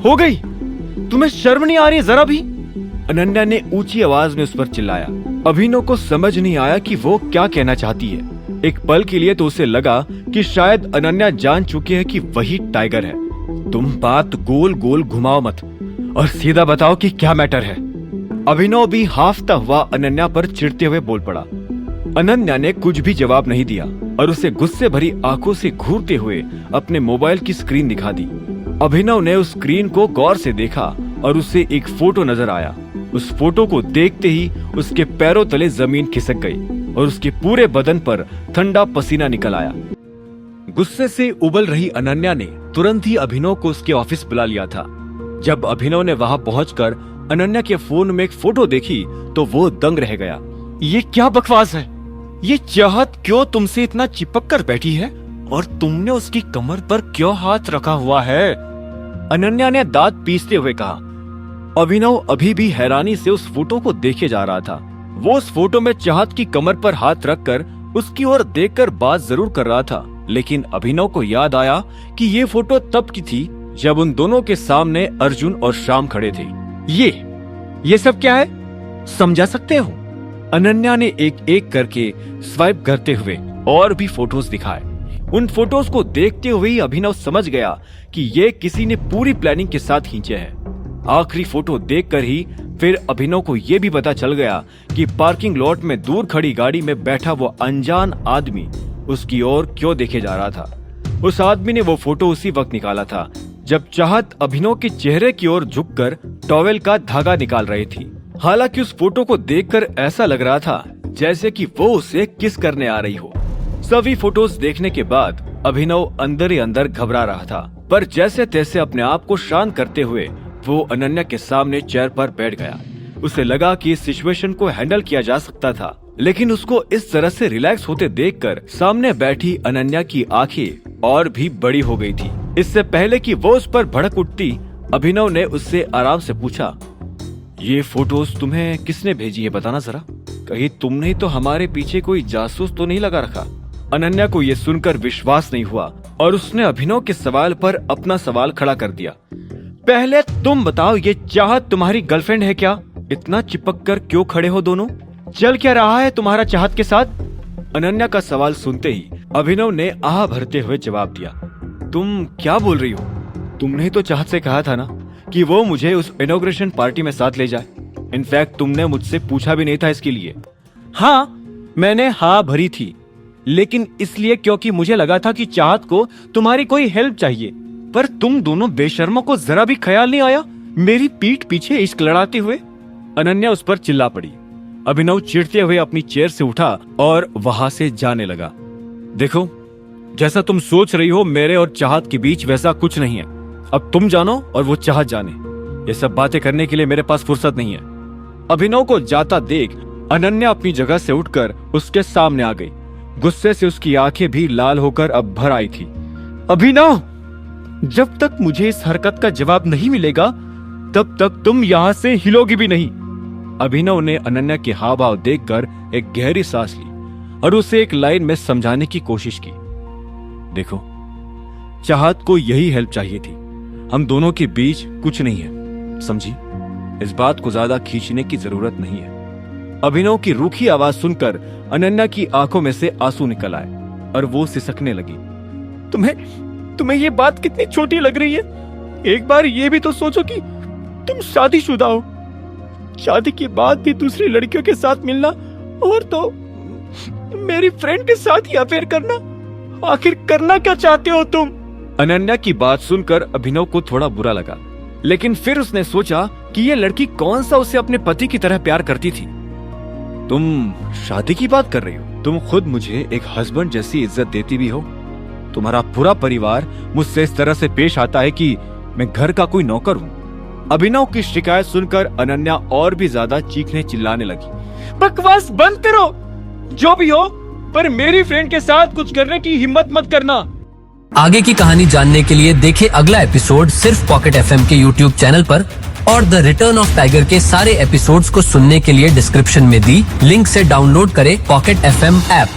हो गई? तुम्हें शर्म नहीं आ रही जरा भी? अनन्या ने ऊंची आवाज में उस पर चिल्लाया। अभिनव को समझ नहीं आया कि वो क्या कहना चाहती है। एक पल के लिए तो उसे लगा कि शायद अनन्या जान चुकी है कि वही टाइगर है। तुम बात गोल गोल घुमाओ मत और सीधा बताओ कि क्या मैटर है। अभिनव भी हाफता हुआ अनन्या पर चिढ़ते हुए बोल पड़ा। अनन्या ने कुछ भी जवाब नहीं दिया और उसे गुस्से भरी आंखों से घूरते हुए अपने मोबाइल की स्क्रीन दिखा दी। अभिनव ने उस स्क्रीन को गौर से देखा और उसे एक फोटो नजर आया। उस फोटो को देखते ही उसके पैरों तले जमीन खिसक गई और उसके पूरे बदन पर ठंडा पसीना निकल आया। गुस्से से उबल रही अनन्या ने तुरंत ही अभिनव को उसके ऑफिस बुला लिया था। जब अभिनव ने वहां पहुंचकर अनन्या के फोन में एक फोटो देखी तो वो दंग रह गया। ये क्या बकवास है? ये चाहत क्यों तुमसे इतना चिपक कर बैठी है और तुमने उसकी कमर पर क्यों हाथ रखा हुआ है? अनन्या ने दांत पीसते हुए कहा। अभिनव अभी भी हैरानी से उस फोटो को देखे जा रहा था। वो उस फोटो में चाहत की कमर पर हाथ रखकर उसकी ओर देखकर बात जरूर कर रहा था, लेकिन अभिनव को याद आया कि ये फोटो तब की थी जब उन दोनों के सामने अर्जुन और श्याम खड़े थे। ये सब क्या है? समझा सकते हो? अनन्या ने एक एक करके स्वाइप करते हुए और भी फोटोज दिखाए। उन फोटोज को देखते हुए ही अभिनव समझ गया कि ये किसी ने पूरी प्लानिंग के साथ खींचे हैं। आखिरी फोटो देखकर ही फिर अभिनव को यह भी पता चल गया कि पार्किंग लॉट में दूर खड़ी गाड़ी में बैठा वो अनजान आदमी उसकी ओर क्यों देखे जा रहा था। उस आदमी ने वो फोटो उसी वक्त निकाला था जब चाहत अभिनव के चेहरे की ओर झुककर टॉवेल का धागा निकाल रही थी। हालांकि उस फोटो को देखकर ऐसा लग रहा था जैसे कि वो उसे किस करने आ रही हो। सभी फोटोज देखने के बाद अभिनव अंदर ही अंदर घबरा रहा था, पर जैसे तैसे अपने आप को शांत करते हुए वो अनन्या के सामने चेयर पर बैठ गया। उसे लगा कि इस सिचुएशन को हैंडल किया जा सकता था, लेकिन उसको इस तरह से रिलैक्स होते देखकर सामने बैठी अनन्या की आंखें और भी बड़ी हो गई थी। इससे पहले कि वो उस पर भड़क उठती, अभिनव ने उससे आराम से पूछा, ये फोटोज तुम्हें किसने भेजी है बताना जरा। कहीं तुमने ही तो हमारे पीछे कोई जासूस तो नहीं लगा रखा? अनन्या को ये सुनकर विश्वास नहीं हुआ और उसने अभिनव के सवाल पर अपना सवाल खड़ा कर दिया। पहले तुम बताओ, ये चाहत तुम्हारी गर्लफ्रेंड है क्या? इतना चिपक कर क्यों खड़े हो दोनों? चल क्या रहा है तुम्हारा चाहत के साथ? अनन्या का सवाल सुनते ही अभिनव ने आह भरते हुए जवाब दिया। तुम क्या बोल रही हो? तुमने ही तो चाहत से कहा था ना कि वो मुझे उस इनॉग्रेशन पार्टी में साथ ले जाए। इनफैक्ट तुमने मुझसे पूछा भी नहीं था इसके लिए। हाँ, मैंने हाँ भरी थी, लेकिन इसलिए क्योंकि मुझे लगा था कि चाहत को तुम्हारी कोई हेल्प चाहिए। पर तुम दोनों बेशर्मों को जरा भी ख्याल नहीं आया मेरी पीठ पीछे इश्क लड़ाते हुए? अनन्या उस पर चिल्ला पड़ी। अभिनव चिढ़ते हुए अपनी चेयर से उठा और वहां से जाने लगा। देखो, जैसा तुम सोच रही हो मेरे और चाहत के बीच वैसा कुछ नहीं है। अब तुम जानो और वो चाहत जाने। ये सब बातें करने के लिए मेरे पास फुर्सत नहीं है। अभिनव को जाता देख अनन्या अपनी जगह से उठकर उसके सामने आ गई। गुस्से से उसकी आंखें भी लाल होकर अब भर आई थी। अभिनव, जब तक मुझे इस हरकत का जवाब नहीं मिलेगा तब तक तुम यहाँ से हिलोगी भी नहीं। अभिनव ने अनन्या के हाव भाव देखकर एक गहरी सांस ली और उसे एक लाइन में समझाने की कोशिश की। देखो, चाहत को यही हेल्प चाहिए थी। हम दोनों के बीच कुछ नहीं है, समझी? इस बात को ज्यादा खींचने की जरूरत नहीं है। अभिनव की रूखी आवाज सुनकर अनन्या की आंखों में से आंसू निकल आए और वो सिसकने लगी। तुम्हें ये बात कितनी छोटी लग रही है? एक बार ये भी तो सोचो कि तुम शादीशुदा हो। शादी के बाद भी दूसरी लड़कियों के साथ मिलना और तो मेरी फ्रेंड के साथ ही अफेयर करना। आखिर करना क्या चाहते हो तुम? अनन्या की बात सुनकर अभिनव को थोड़ा बुरा लगा, लेकिन फिर उसने सोचा कि ये लड़की कौन सा उसे अपने पति की तरह प्यार करती थी। तुम शादी की बात कर रही हो? तुम खुद मुझे एक हस्बैंड जैसी इज्जत देती भी हो। तुम्हारा पूरा परिवार मुझसे इस तरह से पेश आता है कि मैं घर का कोई नौकर हूँ। अभिनव की शिकायत सुनकर अनन्या और भी ज्यादा चीखने चिल्लाने लगी। बकवास बंद करो, जो भी हो, पर मेरी फ्रेंड के साथ कुछ करने की हिम्मत मत करना। आगे की कहानी जानने के लिए देखें अगला एपिसोड सिर्फ पॉकेट एफएम के यूट्यूब चैनल पर, और द रिटर्न ऑफ टाइगर के सारे एपिसोड्स को सुनने के लिए डिस्क्रिप्शन में दी लिंक से डाउनलोड करें पॉकेट एफएम ऐप।